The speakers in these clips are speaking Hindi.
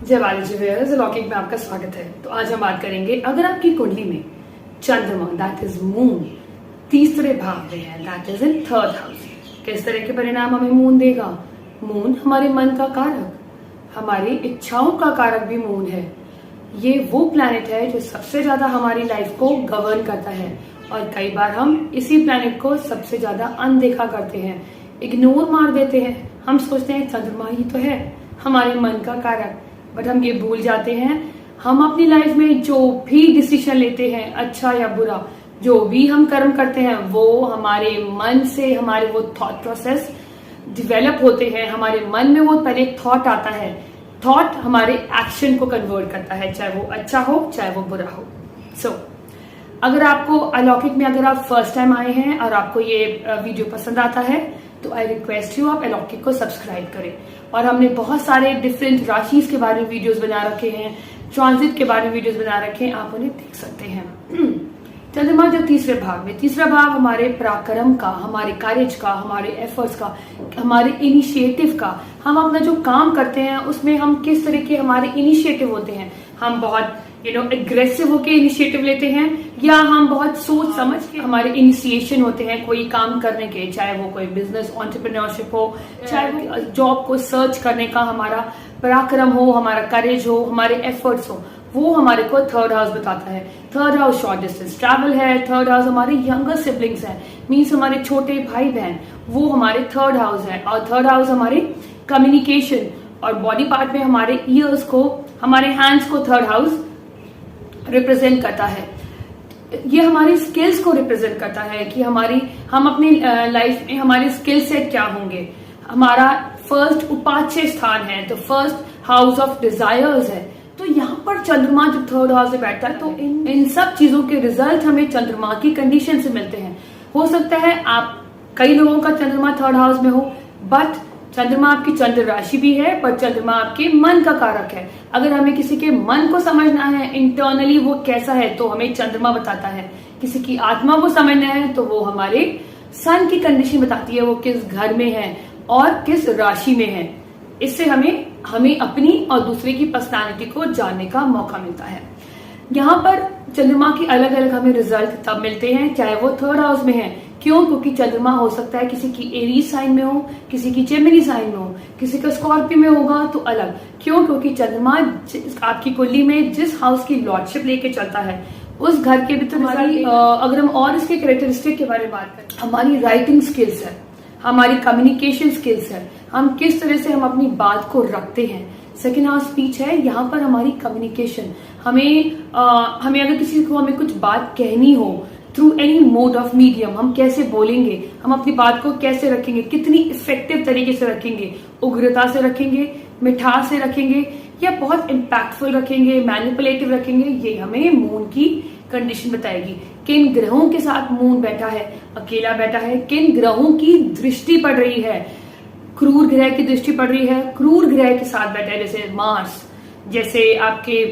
जय बालाजी व्यूअर्स, अलौकिक में आपका स्वागत है। तो आज हम बात करेंगे अगर आपकी कुंडली में चंद्रमा दैट इज मून तीसरे भाव में है, that is in third house, किस तरह के परिणाम हमें मून देगा। मून हमारे मन का कारक, हमारी इच्छाओं का कारक भी मून है। ये वो प्लैनेट है जो सबसे ज्यादा हमारी लाइफ को गवर्न करता है और कई बार हम इसी प्लैनेट को सबसे ज्यादा अनदेखा करते हैं, इग्नोर मार देते हैं। हम सोचते हैं चंद्रमा ही तो है हमारे मन का कारक, बट हम ये भूल जाते हैं हम अपनी लाइफ में जो भी डिसीजन लेते हैं, अच्छा या बुरा, जो भी हम कर्म करते हैं, वो हमारे मन से, हमारे वो थॉट प्रोसेस डेवलप होते हैं। हमारे मन में वो पहले थॉट आता है, थॉट हमारे एक्शन को कन्वर्ट करता है, चाहे वो अच्छा हो चाहे वो बुरा हो। सो अगर आपको अलौकिक में अगर आप फर्स्ट टाइम आए हैं और आपको ये वीडियो पसंद आता है तो आई रिक्वेस्ट यू आप अलौकिक को सब्सक्राइब करें। और हमने बहुत सारे डिफरेंट राशि के बारे में वीडियोस बना रखे हैं, ट्रांजिट के बारे में वीडियोस बना रखे हैं, आप उन्हें देख सकते हैं। चंद्रमा जो तीसरे भाग में, तीसरा भाग हमारे पराक्रम का, हमारे कार्य का, हमारे एफर्ट्स का, हमारे इनिशिएटिव का, हम अपना जो काम करते हैं उसमें हम किस तरह के हमारे इनिशिएटिव होते हैं। हम बहुत एग्रेसिव होके इनिशिएटिव लेते हैं या हम बहुत सोच समझ के हमारे इनिशिएशन होते हैं कोई काम करने के, चाहे वो कोई बिजनेस एंटरप्रेन्योरशिप हो, चाहे वो जॉब को सर्च करने का हमारा पराक्रम हो, हमारा करेज हो, हमारे एफर्ट्स हो, वो हमारे को थर्ड हाउस बताता है। Third house short distance travel है, थर्ड हाउस हमारे यंगर सिबलिंग्स है, मीन्स हमारे छोटे भाई बहन, वो हमारे थर्ड हाउस है। और थर्ड हाउस हमारे कम्युनिकेशन और बॉडी पार्ट में हमारे ईयर्स को, हमारे हैंड्स को थर्ड हाउस रिप्रेजेंट करता है। ये हमारी स्किल्स को रिप्रेजेंट करता है कि हम अपनी लाइफ में हमारे स्किल सेट क्या होंगे। हमारा फर्स्ट उपाच्य स्थान है, तो फर्स्ट हाउस ऑफ डिजायर्स है। तो यहाँ पर चंद्रमा जब थर्ड हाउस में बैठता है तो इन सब चीजों के रिजल्ट हमें चंद्रमा की कंडीशन से मिलते हैं। हो सकता है आप कई लोगों का चंद्रमा थर्ड हाउस में हो, बट चंद्रमा आपकी चंद्र राशि भी है, पर चंद्रमा आपके मन का कारक है। अगर हमें किसी के मन को समझना है, इंटरनली वो कैसा है, तो हमें चंद्रमा बताता है। किसी की आत्मा को समझना है तो वो हमारे सन की कंडीशन बताती है, वो किस घर में है और किस राशि में है। इससे हमें अपनी और दूसरे की पर्सनालिटी को जानने का मौका मिलता है। यहाँ पर चंद्रमा की अलग अलग हमें रिजल्ट तब मिलते हैं चाहे वो थर्ड हाउस में है। क्यों? क्योंकि चंद्रमा हो सकता है किसी की एरीज साइन में हो, किसी की जेमिनी साइन में हो, किसी का स्कॉर्पियो में होगा तो अलग। क्यों? क्योंकि चंद्रमा आपकी कुंडली में जिस हाउस की लॉर्डशिप लेके चलता है उस घर के भी तो हमारी अगर हम और इसके कैरेक्टरिस्टिक के बारे में बात करें, हमारी राइटिंग स्किल्स है, हमारी कम्युनिकेशन स्किल्स है, हम किस तरह से हम अपनी बात को रखते हैं। सेकेंड हाउस स्पीच है, यहाँ पर हमारी कम्युनिकेशन, हमें अगर किसी को हमें कुछ बात कहनी हो through any mode of medium, हम कैसे बोलेंगे, हम अपनी बात को कैसे रखेंगे, कितनी इफेक्टिव तरीके से रखेंगे, उग्रता से रखेंगे, मिठास से रखेंगे या बहुत इम्पैक्टफुल रखेंगे, मैनिपुलेटिव रखेंगे, ये हमें मून की कंडीशन बताएगी। किन ग्रहों के साथ मून बैठा है, अकेला बैठा है, किन ग्रहों की दृष्टि पड़ रही है, क्रूर ग्रह की दृष्टि पड़ रही है, क्रूर ग्रह के साथ बैठा है, जैसे मार्स, जैसे आपके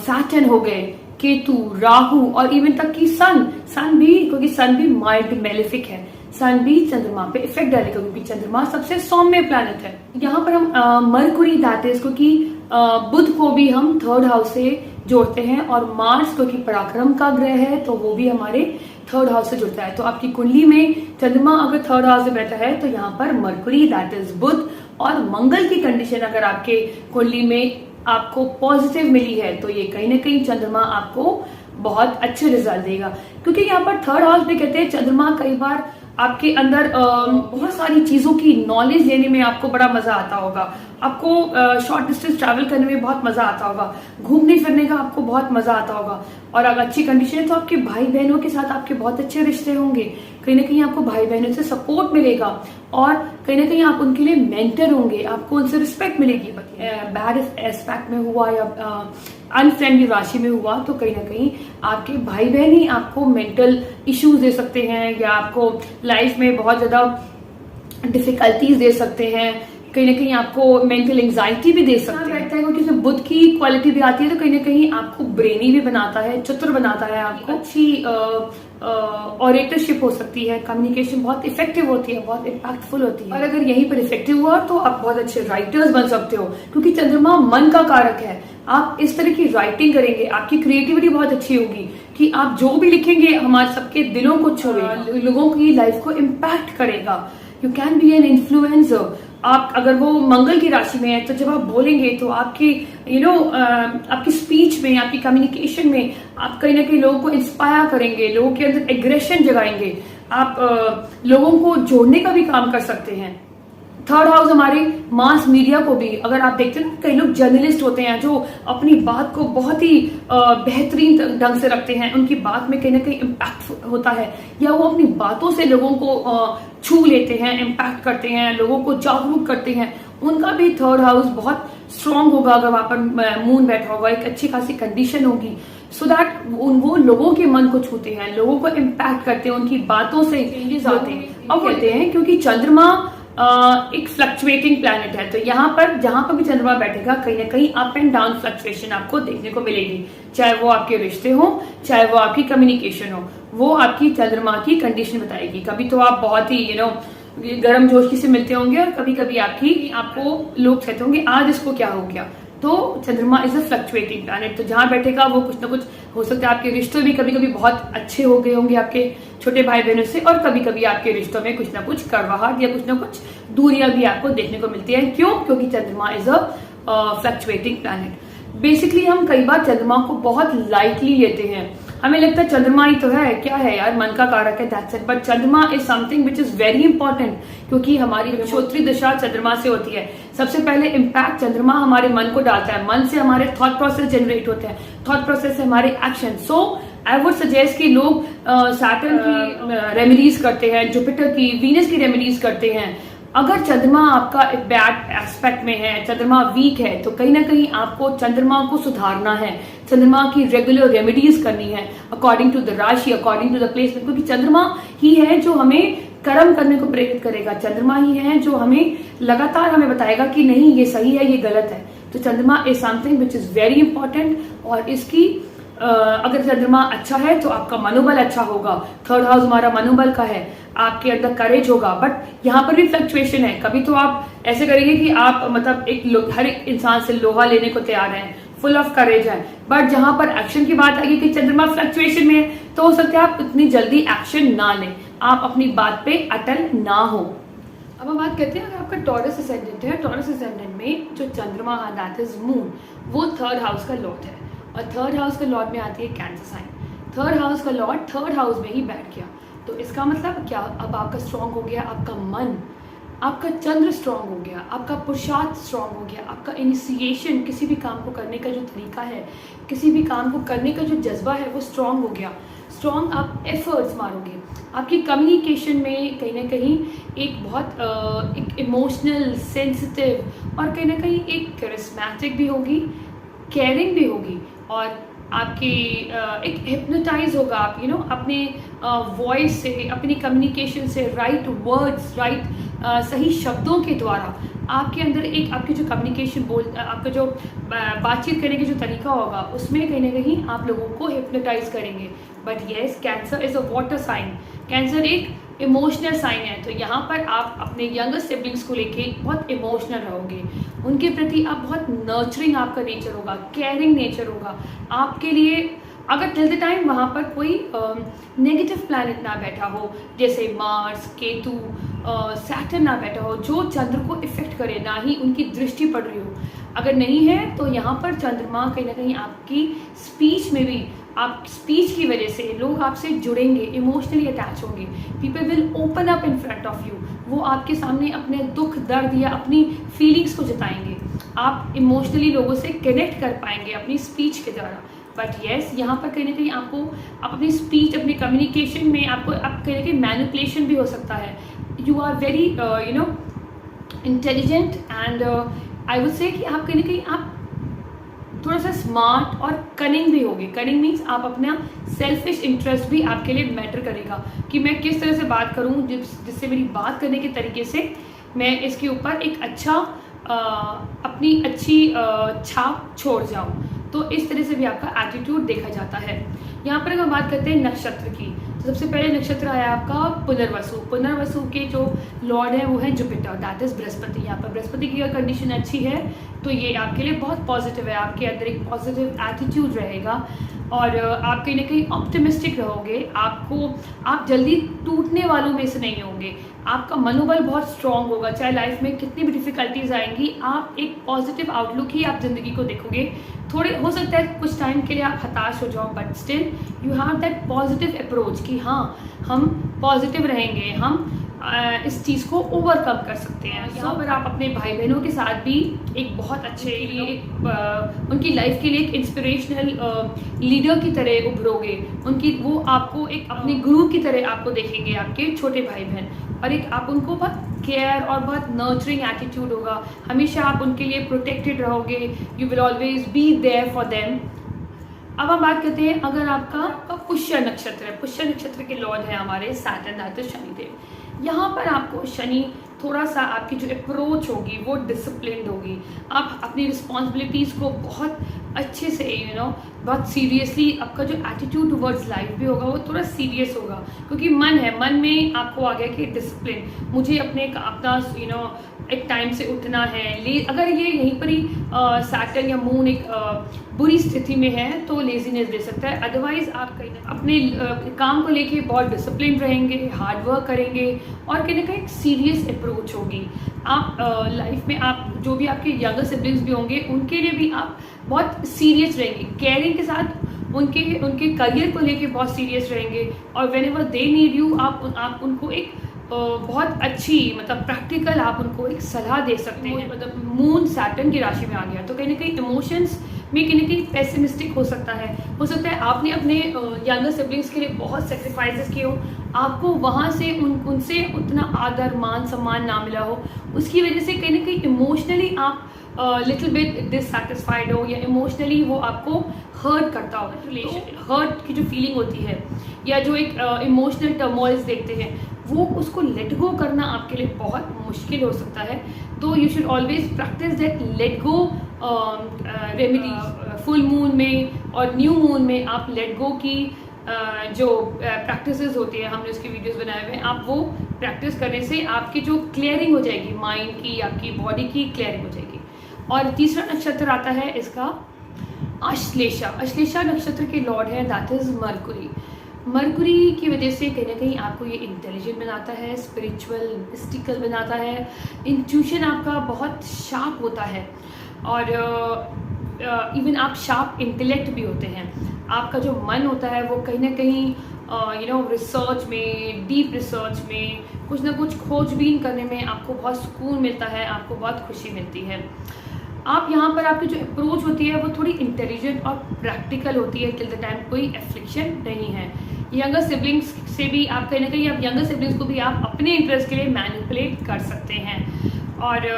सैटर्न हो गए, केतु, राहु और इवन तक की सन भी, क्योंकि सन भी माइल्ड मेलेफिक है, सन भी चंद्रमा पे इफेक्ट डालेगा क्योंकि चंद्रमा सबसे सौम्य प्लैनेट है। यहाँ पर हम मरकुरी दैट इज, क्योंकि बुध को भी हम थर्ड हाउस से जोड़ते हैं और मार्स क्योंकि पराक्रम का ग्रह है तो वो भी हमारे थर्ड हाउस से जुड़ता है। तो आपकी कुंडली में चंद्रमा अगर थर्ड हाउस में बैठा है तो यहाँ पर मरकुरी दैट इज बुध और मंगल की कंडीशन अगर आपके कुंडली में आपको पॉजिटिव मिली है तो ये कहीं ना कहीं चंद्रमा आपको बहुत अच्छे रिजल्ट देगा। क्योंकि यहाँ पर थर्ड हाउस में कहते हैं चंद्रमा कई बार आपके अंदर बहुत सारी चीजों की नॉलेज लेने में आपको बड़ा मजा आता होगा, आपको शॉर्ट डिस्टेंस ट्रैवल करने में बहुत मजा आता होगा, घूमने फिरने का आपको बहुत मजा आता होगा। और अगर अच्छी कंडीशन है तो आपके भाई बहनों के साथ आपके बहुत अच्छे रिश्ते होंगे, कहीं ना कहीं आपको भाई बहनों से सपोर्ट मिलेगा और कहीं ना कहीं आप उनके लिए मेंटर होंगे, आपको उनसे रिस्पेक्ट मिलेगी। बैड एस्पेक्ट में हुआ या अनफ्रेंडली राशि में हुआ तो कहीं ना कहीं आपके भाई बहन ही आपको मेंटल इश्यूज दे सकते हैं या आपको लाइफ में बहुत ज्यादा डिफिकल्टीज दे सकते हैं, कहीं ना कहीं आपको मेंटल एंजाइटी भी दे सकते हैं। रहता है क्योंकि इसमें बुध की क्वालिटी भी आती है तो कहीं ना कहीं आपको ब्रेनी भी बनाता है, चतुर बनाता है, आपको अच्छी ऑरेटरशिप हो सकती है, कम्युनिकेशन बहुत इफेक्टिव होती है, बहुत इम्पैक्टफुल होती है। और अगर यहीं पर इफेक्टिव हुआ तो आप बहुत अच्छे राइटर्स बन सकते हो, क्योंकि चंद्रमा मन का कारक है। आप इस तरह की राइटिंग करेंगे, आपकी क्रिएटिविटी बहुत अच्छी होगी कि आप जो भी लिखेंगे हमारे सबके दिलों को छुएगा, लोगों की लाइफ को इम्पैक्ट करेगा। You can be an influencer. आप अगर वो मंगल की राशि में है तो जब आप बोलेंगे तो आपकी आपकी स्पीच में, आपकी कम्युनिकेशन में आप कहीं ना कहीं लोगों को इंस्पायर करेंगे, लोगों के अंदर एग्रेशन जगाएंगे, आप लोगों को जोड़ने का भी काम कर सकते हैं। थर्ड हाउस हमारे मास मीडिया को भी, अगर आप देखते हैं कई लोग जर्नलिस्ट होते हैं जो अपनी बात को बहुत ही बेहतरीन ढंग से रखते हैं, उनकी बात में कहीं ना कहीं इम्पैक्ट होता है, या वो अपनी बातों से लोगों को छू लेते हैं, इम्पैक्ट करते हैं, लोगों को जागरूक करते हैं, उनका भी थर्ड हाउस बहुत स्ट्रांग होगा। अगर वहां पर मून बैठा होगा, एक अच्छी खासी कंडीशन होगी, सो दैट वो लोगों के मन को छूते हैं, लोगों को इम्पैक्ट करते हैं, उनकी बातों से चेंजेस आते हैं। अब कहते हैं क्योंकि चंद्रमा एक फ्लक्चुएटिंग प्लैनेट है, तो यहाँ पर जहां पर भी चंद्रमा बैठेगा कहीं ना कहीं अप एंड डाउन फ्लक्चुएशन आपको देखने को मिलेगी, चाहे वो आपके रिश्ते हो, चाहे वो आपकी कम्युनिकेशन हो, वो आपकी चंद्रमा की कंडीशन बताएगी। कभी तो आप बहुत ही गर्म जोशी से मिलते होंगे, और कभी कभी आपको लोग कहते होंगे आज इसको क्या हो गया। तो चंद्रमा इज अ फ्लक्चुएटिंग प्लैनेट, तो जहां बैठेगा वो कुछ ना कुछ हो सकता है। आपके रिश्ते भी कभी कभी बहुत अच्छे हो गए होंगे आपके छोटे भाई बहनों से, और कभी कभी आपके रिश्तों में कुछ ना कुछ कड़वाहट या कुछ ना कुछ दूरियां भी आपको देखने को मिलती है। क्यों? क्योंकि चंद्रमा is a fluctuating planet. Basically हम कई बार चंद्रमा को बहुत लाइटली लेते हैं, हमें लगता है चंद्रमा ही तो है, क्या है यार, मन का कारक है, दैट्स इट। बट चंद्रमा is something which is very important, क्योंकि हमारी विषोत्री दशा चंद्रमा से होती है। सबसे पहले इम्पैक्ट चंद्रमा हमारे मन को डालता है, मन से हमारे थॉट प्रोसेस जनरेट होते हैं, थॉट प्रोसेस से हमारे action. So I would suggest कि लोग सैटर्न की रेमेडीज करते हैं, जुपिटर की, वीनस की रेमेडीज करते हैं। अगर चंद्रमा आपका एक बैड एस्पेक्ट में है, चंद्रमा वीक है, तो कहीं ना कहीं आपको चंद्रमा को सुधारना है, चंद्रमा की रेगुलर रेमेडीज करनी है अकॉर्डिंग टू द राशि, अकॉर्डिंग टू द प्लेसमेंट, क्योंकि चंद्रमा ही है जो हमें कर्म करने को प्रेरित करेगा, चंद्रमा ही है जो हमें लगातार हमें बताएगा कि नहीं ये सही है, ये गलत है। तो चंद्रमा is something which is very important, और इसकी अगर चंद्रमा अच्छा है तो आपका मनोबल अच्छा होगा। थर्ड हाउस हमारा मनोबल का है, आपके अंदर करेज होगा। बट यहाँ पर भी फ्लक्चुएशन है, कभी तो आप ऐसे करेंगे कि आप मतलब हर एक इंसान से लोहा लेने को तैयार हैं, फुल ऑफ करेज है। बट जहां पर एक्शन की बात आएगी कि चंद्रमा फ्लक्चुएशन में है, तो हो सकता है आप इतनी जल्दी एक्शन ना लें, आप अपनी बात पे अटल ना हो। अब हम बात करते हैं, अगर आपका टॉरस असेंडेंट है, टॉरस असेंडेंट में जो चंद्रमा है दैट इज मून, वो थर्ड हाउस का लॉर्ड है, और थर्ड हाउस का लॉर्ड में आती है कैंसर साइन। थर्ड हाउस का लॉर्ड थर्ड हाउस में ही बैठ गया, तो इसका मतलब क्या, अब आपका स्ट्रांग हो गया आपका मन, आपका चंद्र स्ट्रांग हो गया, आपका पुरुषार्थ स्ट्रांग हो गया, आपका इनिशिएशन, किसी भी काम को करने का जो तरीका है, किसी भी काम को करने का जो जज्बा है वो स्ट्रांग हो गया। स्ट्रांग आप एफर्ट्स मारोगे, आपकी कम्युनिकेशन में कहीं ना कहीं एक बहुत एक इमोशनल, सेंसिटिव और कहीं ना कहीं एक करिस्मेटिक भी होगी, केयरिंग भी होगी, और आपकी एक हिप्नोटाइज होगा आप अपने वॉइस से, अपनी कम्युनिकेशन से, राइट वर्ड्स, राइट सही शब्दों के द्वारा आपके अंदर एक आपकी जो कम्युनिकेशन आपका जो बातचीत करने का जो तरीका होगा, उसमें कहीं ना कहीं आप लोगों को हिप्नोटाइज करेंगे। But yes, cancer is a water sign, cancer एक इमोशनल साइन है, तो यहाँ पर आप अपने यंगर सिबलिंग्स को लेके बहुत इमोशनल रहोगे, उनके प्रति आप बहुत नर्चरिंग आपका नेचर होगा, केयरिंग नेचर होगा आपके लिए। अगर टिल द टाइम वहाँ पर कोई नेगेटिव प्लैनेट ना बैठा हो, जैसे मार्स, केतु, सैटर्न ना बैठा हो जो चंद्र को इफेक्ट करे, ना ही उनकी दृष्टि पड़ रही हो, अगर नहीं है तो यहाँ पर चंद्रमा कहीं ना कहीं आपकी स्पीच में भी, आप स्पीच की वजह से लोग आपसे जुड़ेंगे, इमोशनली अटैच होंगे, people will open up in front of you, वो आपके सामने अपने दुख दर्द या अपनी फीलिंग्स को जताएंगे, आप इमोशनली लोगों से कनेक्ट कर पाएंगे अपनी स्पीच के द्वारा। बट येस, यहाँ पर कहीं ना कहीं आपको अपनी स्पीच, अपनी कम्युनिकेशन में आपको कहीं ना कहीं मैनिपुलेशन भी हो सकता है। You are very intelligent and I would say कि आप कहीं ना कहीं आप थोड़ा सा स्मार्ट और कनिंग भी होगी। कनिंग मीन्स आप अपना सेल्फिश इंटरेस्ट भी आपके लिए मैटर करेगा कि मैं किस तरह से बात करूं जिससे मेरी बात करने के तरीके से मैं इसके ऊपर एक अच्छा अपनी अच्छी छाप छोड़ जाऊं। तो इस तरह से भी आपका एटीट्यूड देखा जाता है। यहाँ पर अगर बात करते हैं नक्षत्र की, तो सबसे पहले नक्षत्र आया आपका पुनर्वसु। पुनर्वसु के जो लॉर्ड है वो है जुपिटर, दैट इज बृहस्पति। यहाँ पर बृहस्पति की अगर कंडीशन अच्छी है तो ये आपके लिए बहुत पॉजिटिव है, आपके अंदर एक पॉजिटिव एटीट्यूड रहेगा और आप कहीं ना कहीं ऑप्टिमिस्टिक रहोगे। आप जल्दी टूटने वालों में से नहीं होंगे, आपका मनोबल बहुत स्ट्रांग होगा। चाहे लाइफ में कितनी भी डिफिकल्टीज आएंगी, आप एक पॉजिटिव आउटलुक ही आप ज़िंदगी को देखोगे। थोड़े हो सकता है कुछ टाइम के लिए आप हताश हो जाओ, but still you have that positive approach कि हाँ हम पॉजिटिव रहेंगे, हम इस चीज़ को ओवरकम कर सकते हैं। यहाँ पर आप अपने भाई बहनों के साथ भी एक बहुत अच्छे उनकी लाइफ के लिए एक इंस्पिरेशनल लीडर की तरह उभरोगे। वो आपको एक अपने गुरु की तरह आपको देखेंगे, आपके छोटे भाई बहन, और एक आप उनको बहुत केयर और बहुत नर्चरिंग एटीट्यूड होगा। हमेशा आप उनके लिए प्रोटेक्टेड रहोगे, you will always be there for them. अब हम बात करते हैं अगर आपका पुष्य नक्षत्र है। पुष्य नक्षत्र के लॉर्ड है हमारे सैटर्न, दैट इज शनिदेव। यहाँ पर आपको शनि थोड़ा सा आपकी जो अप्रोच होगी वो डिसिप्लिन्ड होगी। आप अपनी रिस्पॉन्सिबिलिटीज़ को बहुत अच्छे से बहुत सीरियसली, आपका जो एटीट्यूड टुवर्ड्स लाइफ भी होगा वो थोड़ा सीरियस होगा, क्योंकि मन में आपको आ गया कि डिसिप्लिन, मुझे अपना एक टाइम से उठना है। अगर ये यहीं पर ही सैटर्न या मून एक बुरी स्थिति में है तो लेजीनेस दे सकता है। अदरवाइज आप कहीं अपने काम को लेके बहुत डिसिप्लिन रहेंगे, हार्ड वर्क करेंगे और कहीं ना कहीं सीरियस अप्रोच होगी। आप लाइफ में आप जो भी आपके यंगर सिबलिंग्स भी होंगे उनके लिए भी आप बहुत सीरियस रहेंगे, केयरिंग के साथ उनके करियर को लेके बहुत सीरियस रहेंगे। और when ever they need you, आप उनको एक बहुत अच्छी प्रैक्टिकल आप उनको एक सलाह दे सकते हैं। मून सैटर्न की राशि में आ गया तो कहीं ना कहीं इमोशंस में कहीं ना कहीं पेसिमिस्टिक हो सकता है आपने अपने यंगर सिबलिंग्स के लिए बहुत सेक्रीफाइसेस किए हो, आपको वहाँ से उनसे उतना आदर मान सम्मान ना मिला हो, उसकी वजह से कहीं ना कहीं इमोशनली आप लिटिल बिट डिससैटिस्फाइड हो या इमोशनली वो आपको हर्ट करता हो। हर्ट की जो फीलिंग होती है या जो एक इमोशनल टर्मोइल्स देखते हैं वो उसको लेट गो करना आपके लिए बहुत मुश्किल हो सकता है। तो you should always practice that let go remedy. Full moon में और न्यू मून में आप लेट गो की जो प्रैक्टिसेस होती है, हमने उसकी वीडियोस बनाए हुए हैं, आप वो प्रैक्टिस करने से आपकी जो क्लियरिंग हो जाएगी माइंड की, आपकी बॉडी की क्लियरिंग हो जाएगी। और तीसरा नक्षत्र आता है इसका अश्लेषा। अश्लेषा नक्षत्र के लॉर्ड है दैट इज मरकुरी। मरकुरी की वजह से कहीं ना कहीं आपको ये इंटेलिजेंट बनाता है, स्पिरिचुअल मिस्टिकल बनाता है, इंट्यूशन आपका बहुत शार्प होता है और इवन आप शार्प इंटेलेक्ट भी होते हैं। आपका जो मन होता है वो कहीं ना कहीं रिसर्च में, डीप रिसर्च में कुछ ना कुछ खोजबीन करने में आपको बहुत सुकून मिलता है, आपको बहुत खुशी मिलती है। आप यहाँ पर आपकी जो अप्रोच होती है वो थोड़ी इंटेलिजेंट और प्रैक्टिकल होती है, टिल द टाइम कोई एफ्लिक्शन नहीं है। यंगर सिबलिंग्स से भी आप कहीं ना कहीं आप यंगर सिबलिंग्स को भी आप अपने इंटरेस्ट के लिए मैनिपुलेट कर सकते हैं और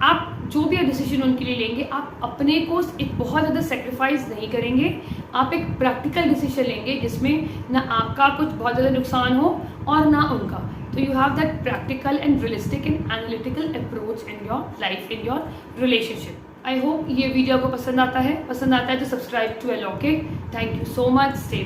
आप जो भी डिसीजन उनके लिए लेंगे आप अपने को एक बहुत ज़्यादा सेक्रीफाइस नहीं करेंगे, आप एक प्रैक्टिकल डिसीजन लेंगे जिसमें ना आपका कुछ बहुत ज़्यादा नुकसान हो और ना उनका। तो you have that practical and realistic and analytical approach in your life, in your relationship. I hope ये वीडियो आपको पसंद आता है तो सब्सक्राइब टू एलोके। Thank you so much. Stay